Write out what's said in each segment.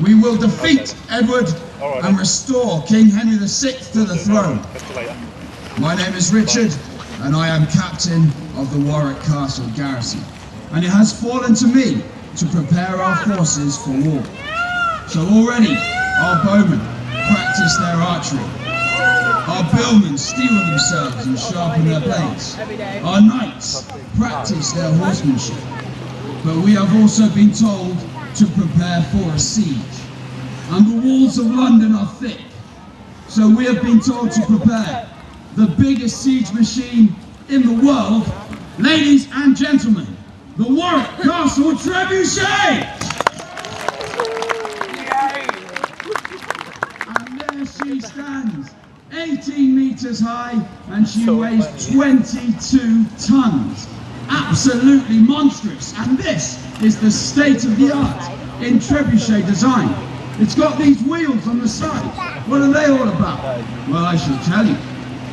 We will defeat Edward and restore King Henry VI to the throne. My name is Richard, and I am captain of the Warwick Castle garrison. And it has fallen to me to prepare our forces for war. So already our bowmen practice their archery. Our billmen steel themselves and sharpen their blades. Our knights practice their horsemanship. But we have also been told to prepare for a siege. And the walls of London are thick. So we have been told to prepare the biggest siege machine in the world. Ladies and gentlemen, the Warwick Castle trebuchet! And there she stands, 18 meters high, and she weighs 22 tons. Absolutely monstrous. And this is the state of the art in trebuchet design. It's got these wheels on the side. What are they all about? Well, I shall tell you.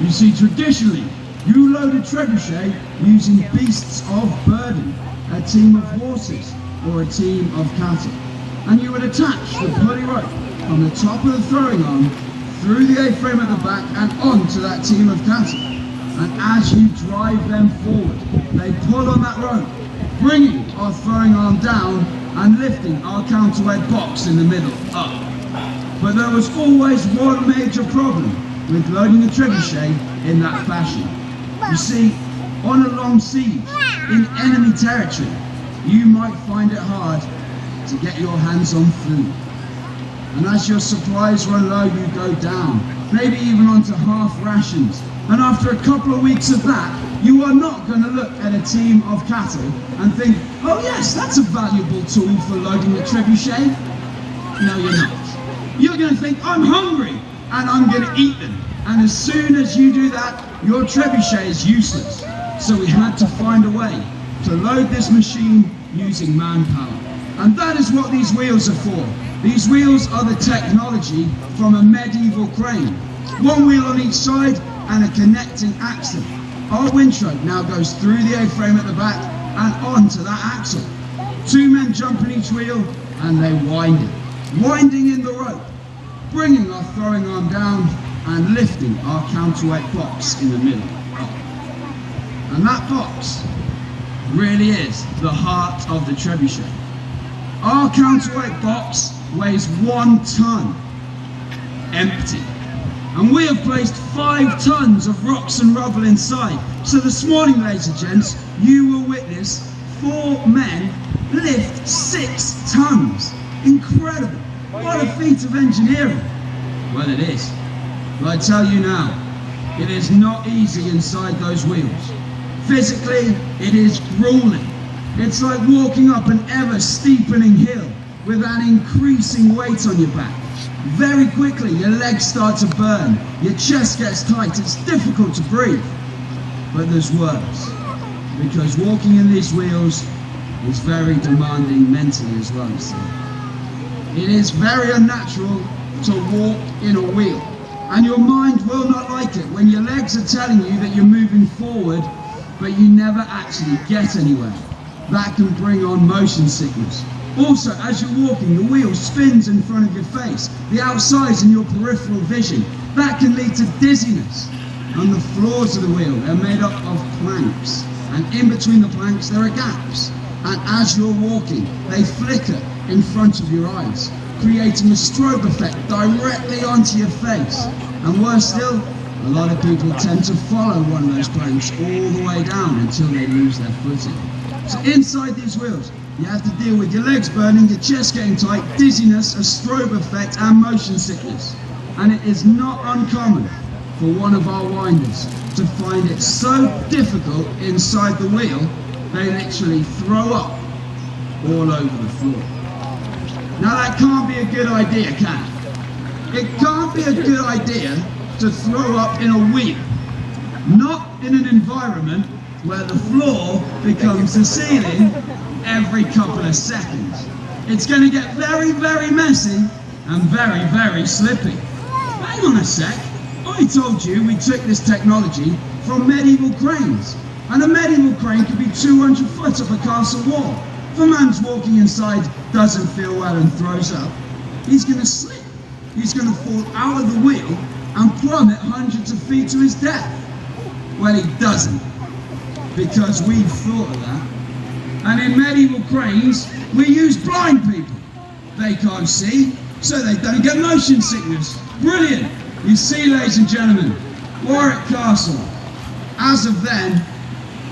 You see, traditionally, you load a trebuchet using beasts of burden, a team of horses or a team of cattle. And you would attach the pulley rope from the top of the throwing arm through the A-frame at the back and onto that team of cattle. And as you drive them forward, they pull on that rope, bringing our throwing arm down and lifting our counterweight box in the middle up. But there was always one major problem with loading a trebuchet in that fashion. You see, on a long siege, in enemy territory, you might find it hard to get your hands on food. And as your supplies run low, you go down, maybe even onto half rations. And after a couple of weeks of that, you are not going to look at a team of cattle and think, oh yes, that's a valuable tool for loading a trebuchet. No, you're not. You're going to think, I'm hungry and I'm going to eat them. And as soon as you do that, your trebuchet is useless. So we had to find a way to load this machine using manpower. And that is what these wheels are for. These wheels are the technology from a medieval crane. One wheel on each side and a connecting axle. Our windstroke now goes through the A-frame at the back and onto that axle. Two men jump in each wheel and they wind it, winding in the rope, bringing our throwing arm down and lifting our counterweight box in the middle up. And that box really is the heart of the trebuchet. Our counterweight box weighs 1 ton, empty. And we have placed 5 tons of rocks and rubble inside. So this morning, ladies and gents, you will witness 4 men lift 6 tons. Incredible. What a feat of engineering. Well, it is. But I tell you now, it is not easy inside those wheels. Physically, it is grueling. It's like walking up an ever-steepening hill with an increasing weight on your back. Very quickly, your legs start to burn, your chest gets tight, it's difficult to breathe. But there's worse, because walking in these wheels is very demanding mentally as well, you see. It is very unnatural to walk in a wheel, and your mind will not like it when your legs are telling you that you're moving forward, but you never actually get anywhere. That can bring on motion sickness. Also, as you're walking, the wheel spins in front of your face, the outside's in your peripheral vision. That can lead to dizziness. And the floors of the wheel, they're made up of planks. And in between the planks, there are gaps. And as you're walking, they flicker in front of your eyes, creating a strobe effect directly onto your face. And worse still, a lot of people tend to follow one of those planks all the way down until they lose their footing. So inside these wheels, you have to deal with your legs burning, your chest getting tight, dizziness, a strobe effect and motion sickness. And it is not uncommon for one of our winders to find it so difficult inside the wheel, they literally throw up all over the floor. Now that can't be a good idea, can it? It can't be a good idea to throw up in a wheel, not in an environment where the floor becomes the ceiling every couple of seconds. It's going to get very, very messy and very, very slippy. Hang on a sec. I told you we took this technology from medieval cranes. And a medieval crane could be 200 foot up a castle wall. If a man's walking inside, doesn't feel well and throws up, he's going to slip. He's going to fall out of the wheel and plummet hundreds of feet to his death. Well, he doesn't, because we've thought of that. And in medieval cranes, we use blind people. They can't see, so they don't get motion sickness. Brilliant! You see, ladies and gentlemen, Warwick Castle, as of then,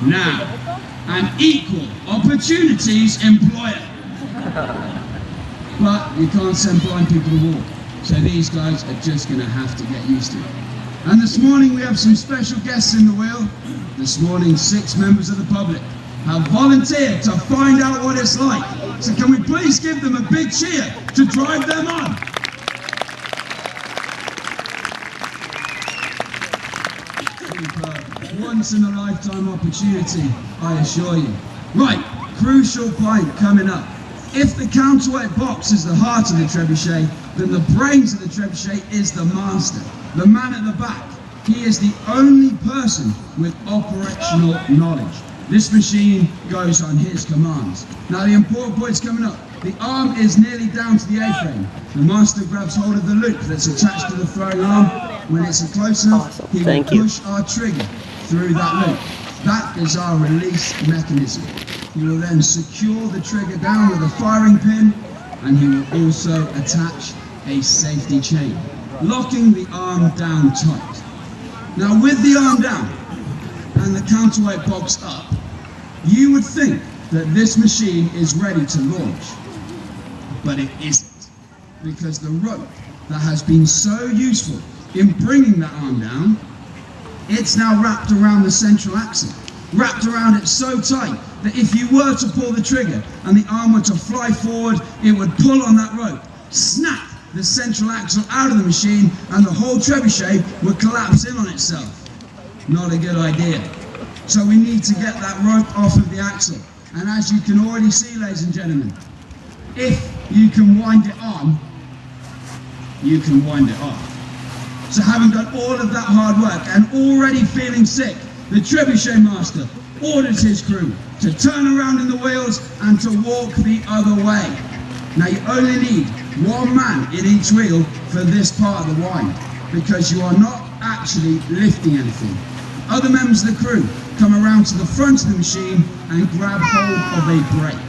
now, an equal opportunities employer. But you can't send blind people to war, so these guys are just going to have to get used to it. And this morning we have some special guests in the wheel. This morning 6 members of the public have volunteered to find out what it's like. So can we please give them a big cheer to drive them on? Once in a lifetime opportunity, I assure you. Right, crucial point coming up. If the counterweight box is the heart of the trebuchet, then the brains of the trebuchet is the master, the man at the back. He is the only person with operational knowledge. This machine goes on his commands. Now the important point's coming up. The arm is nearly down to the A-frame. The master grabs hold of the loop that's attached to the throwing arm. When it's close enough, he will push our trigger through that loop. That is our release mechanism. He will then secure the trigger down with a firing pin, and he will also attach a safety chain, locking the arm down tight. Now with the arm down and the counterweight box up, you would think that this machine is ready to launch, but it isn't, because the rope that has been so useful in bringing that arm down, it's now wrapped around the central axle, wrapped around it so tight that if you were to pull the trigger and the arm were to fly forward, it would pull on that rope, snap the central axle out of the machine, and the whole trebuchet would collapse in on itself. Not a good idea. So we need to get that rope off of the axle. And as you can already see, ladies and gentlemen, if you can wind it on, you can wind it off. So having done all of that hard work and already feeling sick, the trebuchet master orders his crew to turn around in the wheels and to walk the other way. Now you only need one man in each wheel for this part of the wind, because you are not actually lifting anything. Other members of the crew come around to the front of the machine and grab hold of a brake.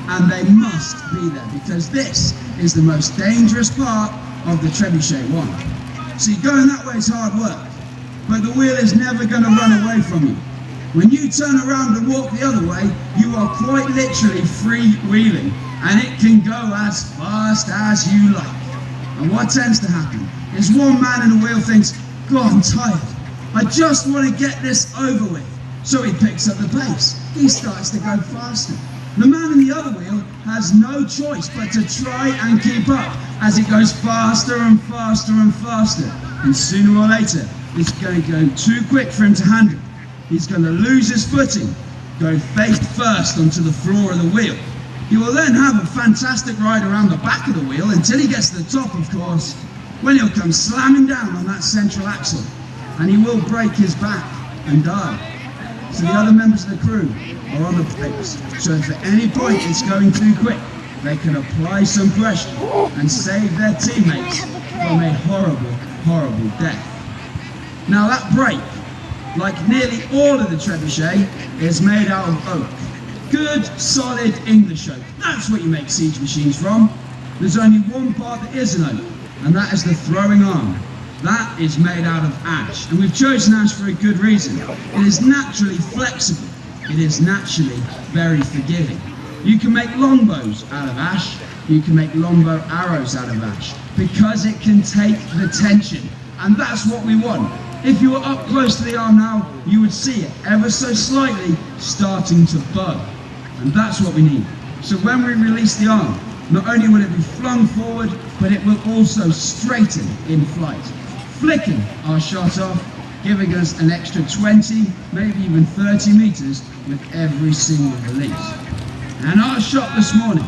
And they must be there, because this is the most dangerous part of the trebuchet wind. See, going that way is hard work, but the wheel is never going to run away from you. When you turn around and walk the other way, you are quite literally freewheeling, and it can go as fast as you like. And what tends to happen is one man in the wheel thinks, God, I'm tired. I just want to get this over with. So he picks up the pace. He starts to go faster. The man in the other wheel has no choice but to try and keep up as it goes faster and faster and faster. And sooner or later, it's going to go too quick for him to handle. He's going to lose his footing, go face first onto the floor of the wheel. He will then have a fantastic ride around the back of the wheel until he gets to the top, of course, when he'll come slamming down on that central axle, and he will break his back and die. So the other members of the crew are on the brakes, so if at any point it's going too quick, they can apply some pressure and save their teammates from a horrible, horrible death. Now that brake, like nearly all of the trebuchet, is made out of oak. Good, solid English oak. That's what you make siege machines from. There's only one part that isn't oak, and that is the throwing arm. That is made out of ash, and we've chosen ash for a good reason. It is naturally flexible. It is naturally very forgiving. You can make longbows out of ash. You can make longbow arrows out of ash, because it can take the tension, and that's what we want. If you were up close to the arm now, you would see it ever so slightly starting to bow. And that's what we need. So when we release the arm, not only will it be flung forward, but it will also straighten in flight, flicking our shot off, giving us an extra 20, maybe even 30 meters with every single release. And our shot this morning